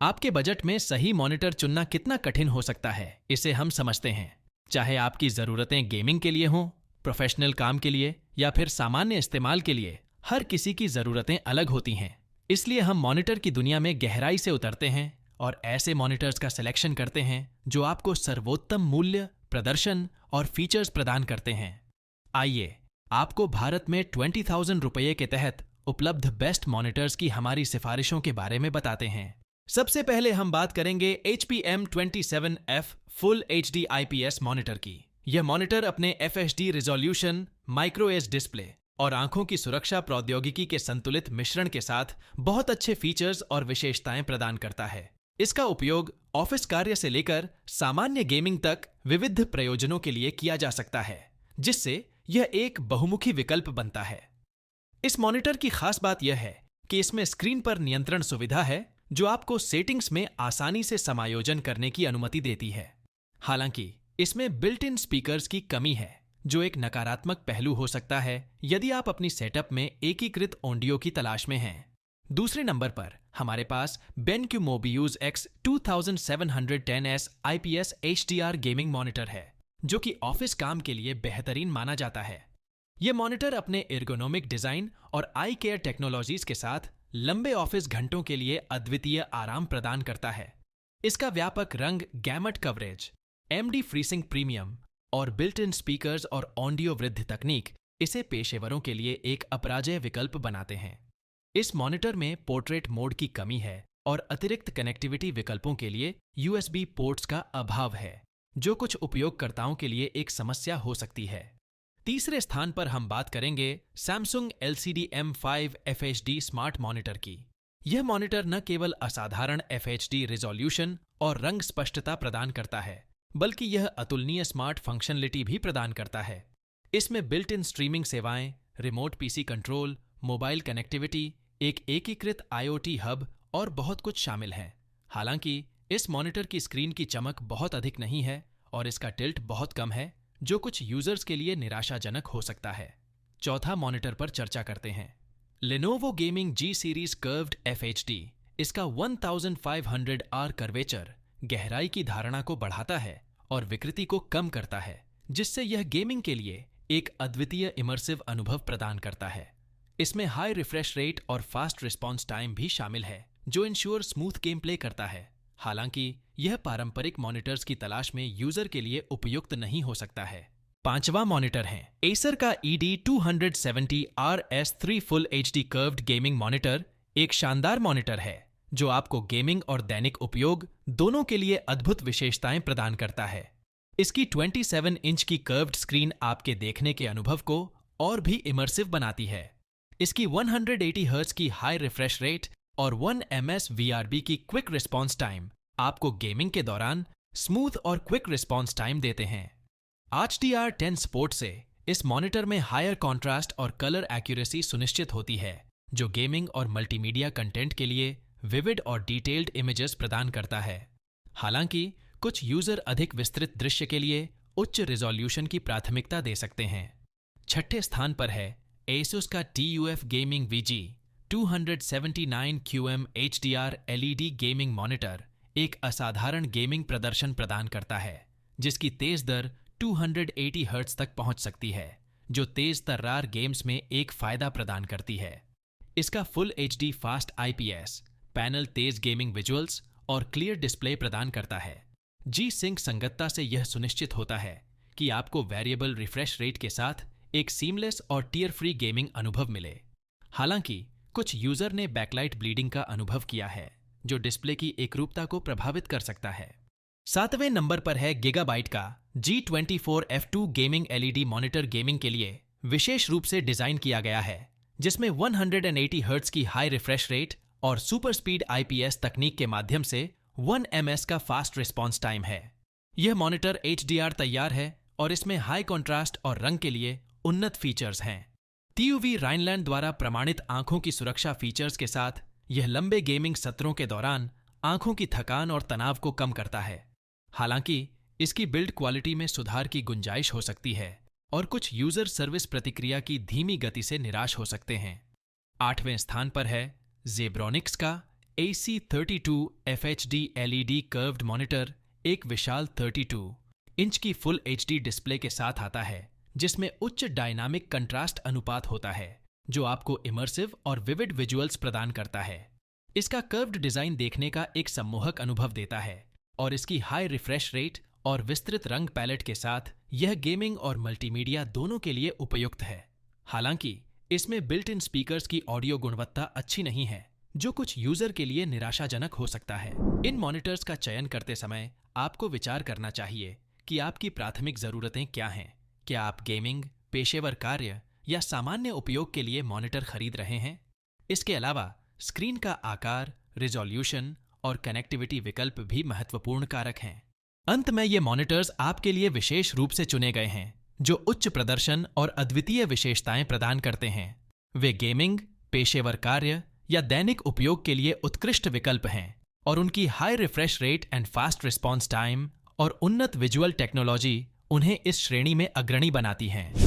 आपके बजट में सही मॉनिटर चुनना कितना कठिन हो सकता है, इसे हम समझते हैं। चाहे आपकी ज़रूरतें गेमिंग के लिए हों, प्रोफेशनल काम के लिए या फिर सामान्य इस्तेमाल के लिए, हर किसी की ज़रूरतें अलग होती हैं। इसलिए हम मॉनिटर की दुनिया में गहराई से उतरते हैं और ऐसे मॉनिटर्स का सिलेक्शन करते हैं जो आपको सर्वोत्तम मूल्य, प्रदर्शन और फीचर्स प्रदान करते हैं। आइए, आपको भारत में 20,000 रुपये के तहत उपलब्ध बेस्ट मॉनिटर्स की हमारी सिफारिशों के बारे में बताते हैं। सबसे पहले हम बात करेंगे HP M27F full HD IPS monitor की। यह मॉनिटर अपने FHD resolution, micro edge display और आंखों की सुरक्षा प्रौद्योगिकी के संतुलित मिश्रण के साथ बहुत अच्छे फीचर्स और विशेषताएं प्रदान करता है। इसका उपयोग ऑफिस कार्य से लेकर सामान्य गेमिंग तक विविध प्रयोजनों के लिए किया जा सकता है, जिससे यह एक बहुमुखी विकल्प बनता है। इस मॉनिटर की खास बात यह है कि इसमें स्क्रीन पर नियंत्रण सुविधा है जो आपको सेटिंग्स में आसानी से समायोजन करने की अनुमति देती है। हालांकि इसमें बिल्ट इन स्पीकर्स की कमी है, जो एक नकारात्मक पहलू हो सकता है यदि आप अपनी सेटअप में एकीकृत ऑडियो की तलाश में हैं। दूसरे नंबर पर हमारे पास BenQ Mobius X 2710S IPS HDR gaming monitor है, जो कि ऑफिस काम के लिए बेहतरीन माना जाता है। यह मॉनिटर अपने एर्गोनोमिक डिजाइन और आई केयर टेक्नोलॉजीज के साथ लंबे ऑफिस घंटों के लिए अद्वितीय आराम प्रदान करता है। इसका व्यापक रंग, gamut coverage, MD FreeSync premium और बिल्ट इन स्पीकर्स और ऑडियो वृद्धि तकनीक इसे पेशेवरों के लिए एक अपराजेय विकल्प बनाते हैं। इस मॉनिटर में पोर्ट्रेट मोड की कमी है और अतिरिक्त कनेक्टिविटी विकल्पों के लिए USB पोर्ट्स का अभाव है, जो कुछ उपयोगकर्ताओं के लिए एक समस्या हो सकती है। तीसरे स्थान पर हम बात करेंगे Samsung LCD M5 FHD smart monitor की। यह मॉनिटर न केवल असाधारण FHD रिजोल्यूशन और रंग स्पष्टता प्रदान करता है, बल्कि यह अतुलनीय स्मार्ट फंक्शनलिटी भी प्रदान करता है। इसमें बिल्ट इन स्ट्रीमिंग सेवाएं, remote PC control, mobile connectivity, एक एकीकृत IoT हब और बहुत कुछ शामिल है। हालांकि इस मॉनिटर की स्क्रीन की चमक बहुत अधिक नहीं है और इसका टिल्ट बहुत कम है, जो कुछ यूजर्स के लिए निराशाजनक हो सकता है। चौथा मॉनिटर पर चर्चा करते हैं Lenovo Gaming G Series Curved FHD। इसका 1500R कर्वेचर गहराई की धारणा को बढ़ाता है और विकृति को कम करता है, जिससे यह गेमिंग के लिए एक अद्वितीय इमर्सिव अनुभव प्रदान करता है। इसमें हाई रिफ्रेश रेट और फास्ट रिस्पॉन्स टाइम भी शामिल है, जो इंश्योर स्मूथ गेम प्ले करता है। हालांकि यह पारंपरिक मॉनिटर्स की तलाश में यूजर के लिए उपयुक्त नहीं हो सकता है। पांचवा मॉनिटर है Acer का ED270RS3 full HD curved gaming monitor. एक शानदार मॉनिटर है जो आपको गेमिंग और दैनिक उपयोग दोनों के लिए अद्भुत विशेषताएं प्रदान करता है। इसकी 27 इंच की कर्व्ड स्क्रीन आपके देखने के अनुभव को और भी इमर्सिव बनाती है। इसकी 180 हर्ट्ज की हाई रिफ्रेश रेट और 1 ms VRB की क्विक रिस्पॉन्स टाइम आपको गेमिंग के दौरान स्मूथ और क्विक रिस्पॉन्स टाइम देते हैं। HDR10 सपोर्ट से इस मॉनिटर में हायर कॉन्ट्रास्ट और कलर एक्यूरेसी सुनिश्चित होती है, जो गेमिंग और मल्टीमीडिया कंटेंट के लिए विविड और डिटेल्ड इमेजेस प्रदान करता है। हालांकि कुछ यूजर अधिक विस्तृत दृश्य के लिए उच्च रिजोल्यूशन की प्राथमिकता दे सकते हैं। छठे स्थान पर है Asus का TUF Gaming VG 279QM HDR LED gaming monitor. एक असाधारण गेमिंग प्रदर्शन प्रदान करता है, जिसकी तेज दर 280 हर्ट्ज तक पहुंच सकती है, जो तेज तर्रार गेम्स में एक फायदा प्रदान करती है। इसका full HD fast IPS panel तेज गेमिंग विजुअल्स और क्लियर डिस्प्ले प्रदान करता है। G-Sync संगतता से यह सुनिश्चित होता है कि आपको वेरिएबल रिफ्रेश रेट के साथ एक सीमलेस और टीयर फ्री गेमिंग अनुभव मिले। हालांकि कुछ यूजर ने बैकलाइट ब्लीडिंग का अनुभव किया है, जो डिस्प्ले की एकरूपता को प्रभावित कर सकता है। सातवें नंबर पर है Gigabyte का G24F2 gaming LED monitor. Gaming के लिए विशेष रूप से डिजाइन किया गया है, जिसमें 180 हर्ट्ज की हाई रिफ्रेश रेट और सुपर स्पीड IPS तकनीक के माध्यम से 1 ms का फास्ट रिस्पॉन्स टाइम है। यह मॉनिटर HDR तैयार है और इसमें हाई कॉन्ट्रास्ट और रंग के लिए उन्नत फीचर्स हैं। TUV राइनलैंड द्वारा प्रमाणित आंखों की सुरक्षा फीचर्स के साथ यह लंबे गेमिंग सत्रों के दौरान आंखों की थकान और तनाव को कम करता है। हालांकि इसकी बिल्ड क्वालिटी में सुधार की गुंजाइश हो सकती है और कुछ यूजर सर्विस प्रतिक्रिया की धीमी गति से निराश हो सकते हैं। आठवें स्थान पर है Zebronics का AC32 FHD LED curved monitor एक विशाल 32 इंच की फुल HD डिस्प्ले के साथ आता है, जिसमें उच्च डायनामिक कंट्रास्ट अनुपात होता है, जो आपको इमर्सिव और विविड विजुअल्स प्रदान करता है। इसका कर्व्ड डिजाइन देखने का एक सम्मोहक अनुभव देता है और इसकी हाई रिफ्रेश रेट और विस्तृत रंग पैलेट के साथ यह गेमिंग और मल्टीमीडिया दोनों के लिए उपयुक्त है। हालांकि इसमें बिल्ट इन स्पीकर्स की ऑडियो गुणवत्ता अच्छी नहीं है, जो कुछ यूजर के लिए निराशाजनक हो सकता है। इन मॉनिटर्स का चयन करते समय आपको विचार करना चाहिए कि आपकी प्राथमिक जरूरतें क्या हैं। क्या आप गेमिंग, पेशेवर कार्य या सामान्य उपयोग के लिए मॉनिटर खरीद रहे हैं? इसके अलावा स्क्रीन का आकार, रिजोल्यूशन और कनेक्टिविटी विकल्प भी महत्वपूर्ण कारक हैं। अंत में ये मॉनिटर्स आपके लिए विशेष रूप से चुने गए हैं, जो उच्च प्रदर्शन और अद्वितीय विशेषताएं प्रदान करते हैं। वे गेमिंग, पेशेवर कार्य या दैनिक उपयोग के लिए उत्कृष्ट विकल्प हैं और उनकी high refresh rate and fast response time और उन्नत विजुअल टेक्नोलॉजी उन्हें इस श्रेणी में अग्रणी बनाती हैं।